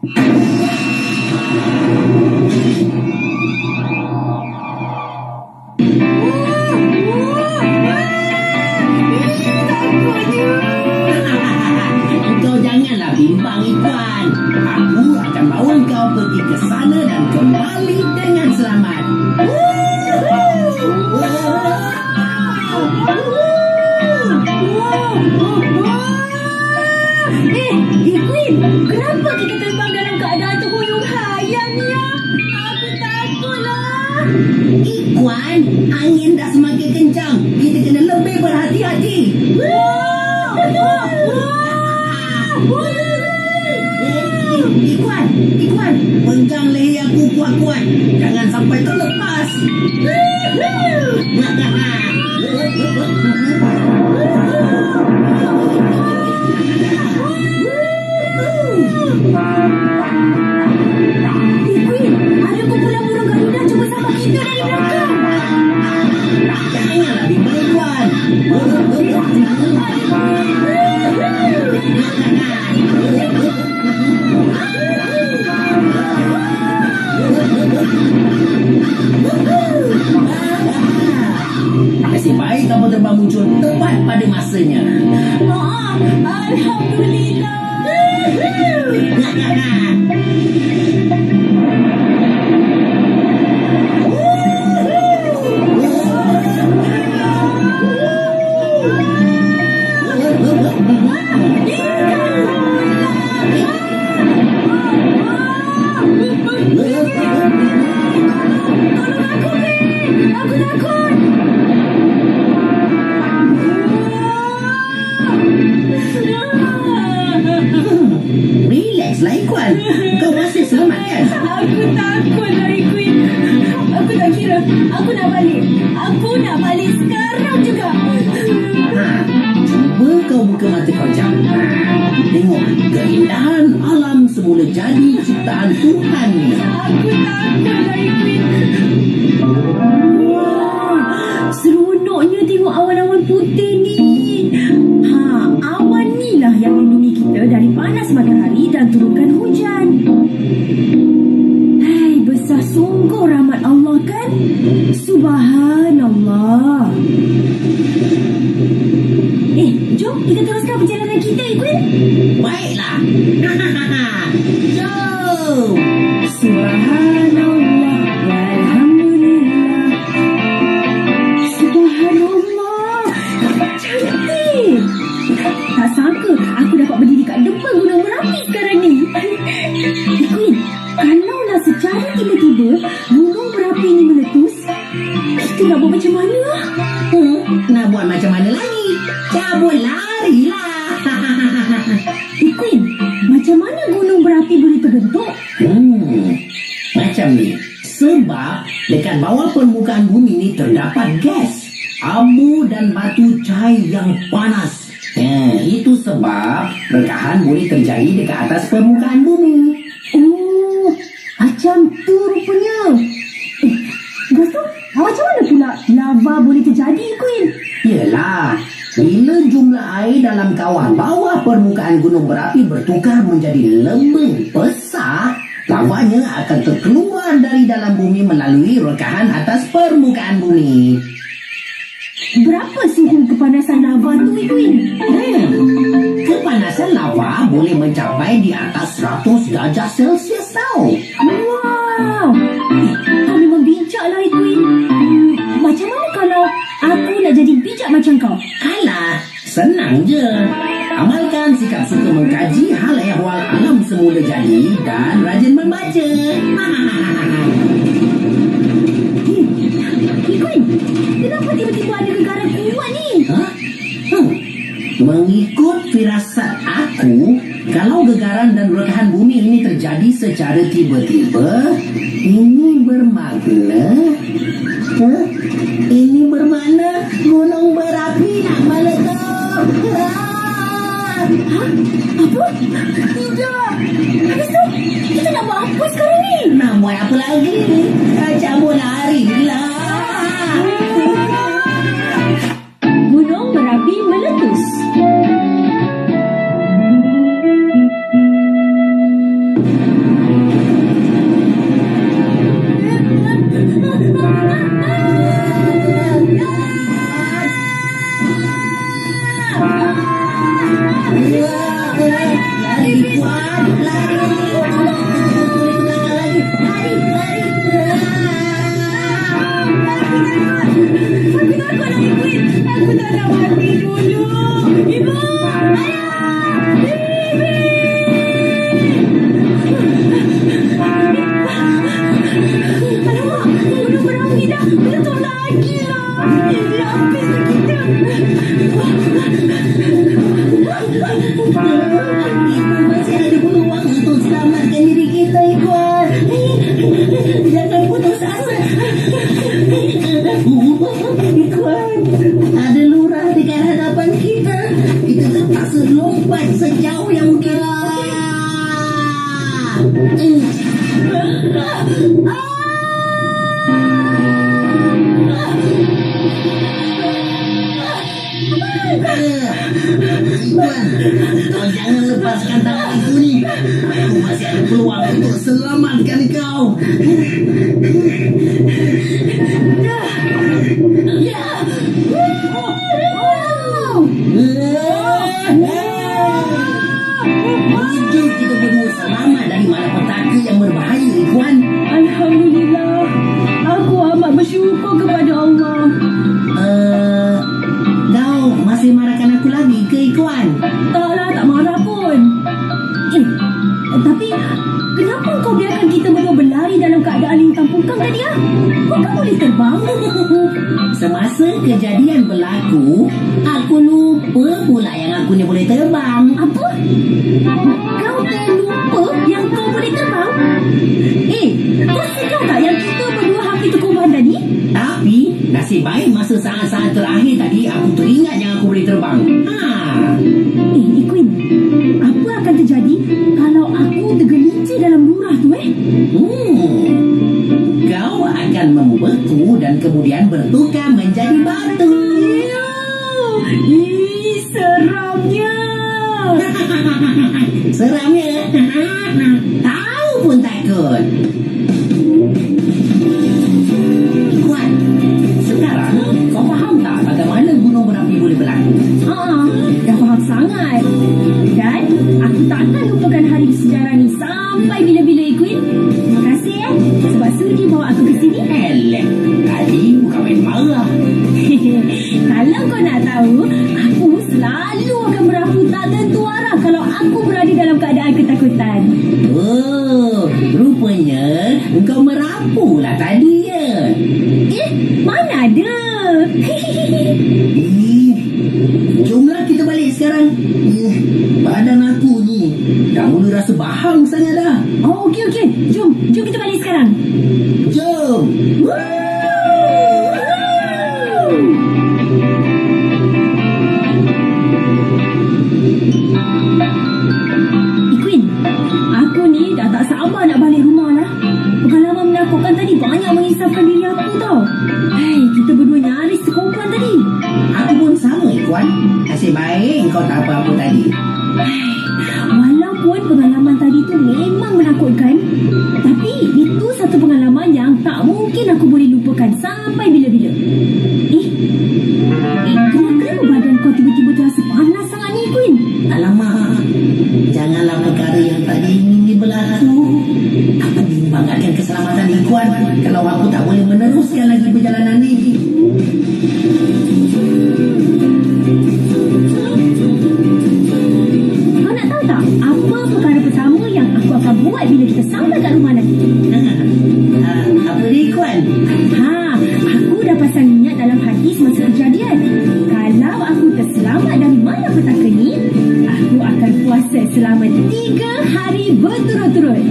Engkau janganlah bimbang, Ikhwan. Aku akan bawa engkau pergi ke sana dan kembali dengan selamat. Ikhwan, kenapa kita terbang dalam keadaan terhuyung hayam ni ya? Aku takutlah. Ikhwan, angin dah semakin kencang. Kita kena lebih berhati-hati. Ikhwan, pegang leher aku kuat-kuat. Jangan sampai terlepas. Ada kumpulan burung garuda cuba sama kita dari belakang. Janganlah bimbang, Ikhwan. Nasib baik kamu terbang muncul tepat pada masanya. Alhamdulillah. Aku takut. Relaxlah, Ikhwan. Kau masih selamat kan? Aku takut lah, Ikhwan. Aku tak kira. Aku nak balik. Aku nak balik sekarang juga. Cuba kau buka mata kau jam. Tengok keindahan alam semula jadi ciptaan Tuhan ni. Aku takut lah, Ikhwan. Wah, seronoknya tengok awan-awan putih ni. Awan ni lah yang melindungi kita dari panas matahari dan turunkan hujan. Hai, besar sungguh rahmat Allah kan? Subhanallah. Jom kita teruskan perjalanan kita, Ikhwan. Baiklah. Jom. Subhanallah walhamdulillah. Subhanallah, cantik. Tak sangka aku dapat berdiri kat depan gunung Merapi sekarang ni. Ikhwan, kalaulah secara tiba-tiba gunung Merapi ni meletus, kita nak buat macam mana? Nak buat macam mana lagi? Cabut larilah. Ikhwan, macam mana gunung berapi boleh terbentuk? Macam ni. Sebab dekat bawah permukaan bumi ni terdapat gas, abu dan batu cair yang panas. Itu sebab rekahan boleh terjadi dekat atas permukaan bumi. Oh, macam tu rupanya. Lepas tu, macam mana pula lava boleh terjadi, Ikhwan? Yelah, bila jumlah air dalam kawah bawah permukaan gunung berapi bertukar menjadi lebih besar, lavanya akan terkeluar dari dalam bumi melalui rekahan atas permukaan bumi. Berapa suhu kepanasan lava tu, Ikhwan? Kepanasan lava boleh mencapai di atas 100 darjah Celsius tau. Wow, kau memang bijak lah, Ikhwan. Macam mana kalau aku nak jadi bijak macam kau? Alah, senang je. Amalkan sikap suka mengkaji hal ehwal alam semula jadi dan rajin membaca. Ikhwan, kenapa tiba-tiba ada gegaran kuat ni? Mengikut firasat aku, kalau gegaran dan rekahan bumi ini terjadi secara tiba-tiba, ini bermakna gunung berapi nak meletus. Apa? Tidak. Habis tu, kita nak buat apa sekarang ni? Nak buat apa lagi? Cabut larilah. Gunung berapi meletus. Lari kuat, lari. Aku takut nak ikut. Aku tak nak mati dulu. Ibu! Ayah! Bibi! Alamak! Gunung Merapi dah meletup lagi lah. Ini habis dah kita. Ibu masih ada peluang untuk selamatkan diri kita, Ikhwan. Jangan putus asa. Ikhwan, ada lurah dekat hadapan kita. Kita terpaksa lompat sejauh yang mungkin. Ikhwan, kau jangan lepaskan tangan aku ni. Aku masih ada peluang untuk selamatkan kau. Wujud kita berdua selamat dari malapetaka yang berbahaya, Ikhwan. Alhamdulillah. Aku amat bersyukur kepada Allah. Kau masih marahkan aku lagi ke, Ikhwan? Taklah, tak marah pun. Tapi kenapa kau biarkan kita berdua berlari dalam keadaan lintang pungkang tadi? Kau kan boleh terbang? Semasa kejadian berlaku, aku lupa pula yang aku ni boleh terbang. Apa? Kau terlupa yang kau boleh terbang? Kau sedar tak yang kita berdua hampir terkorban tadi? Tapi nasib baik masa saat-saat terakhir tadi aku teringat yang aku boleh terbang. Queen, apa akan terjadi kalau aku tergelincir dalam lurah tu? Kau akan membeku dan kemudian bertukar menjadi batu. Seramnya. Seramnya? Tahu pun takut. Kuat. Sekarang kau faham tak bagaimana gunung berapi boleh berlaku? Dah faham sangat. Dan aku takkan lupakan hari sejarah ni sampai bila-bila, Queen. Terima kasih sebab sudi bawa aku ke sini. Tadi bukan main marah. Kalau kau nak tahu, aku selalu akan merapu tak tentu arah kalau aku berada dalam keadaan ketakutan. Rupanya engkau merapu lah tadi ya. Mana ada. Jomlah kita balik sekarang. Badan aku ni dah mula rasa bahang sangat dah. Okey. Jom kita balik sekarang. Jom. Queen, aku ni dah tak sabar nak balik rumah lah. Pengalaman menakutkan tadi banyak mengisahkan diri aku tau. Kita berdua nyaris sekorban tadi. Aku pun sama, Ikhwan. Nasib baik kau tak apa-apa tadi. Walaupun pengalaman tadi tu memang menakutkan, tapi itu satu pengalaman yang tak mungkin aku boleh lupakan sampai bila-bila. Kenapa badan kau tiba-tiba terasa panas sangat ni, Queen? Alamak, janganlah perkara yang tadi ini berlaku. Aku bimbangkan keselamatan Ikhwan kalau aku tak boleh meneruskan lagi perjalanan ni. Kau nak tahu tak apa perkara pertama yang aku akan buat bila kita sampai kat rumah nanti? Apa dia, Ikhwan? Aku dah pasang niat dalam hati semasa kejadian. Kalau aku terselamat dari malapetaka ni, aku akan puasa selama 3 hari berturut-turut.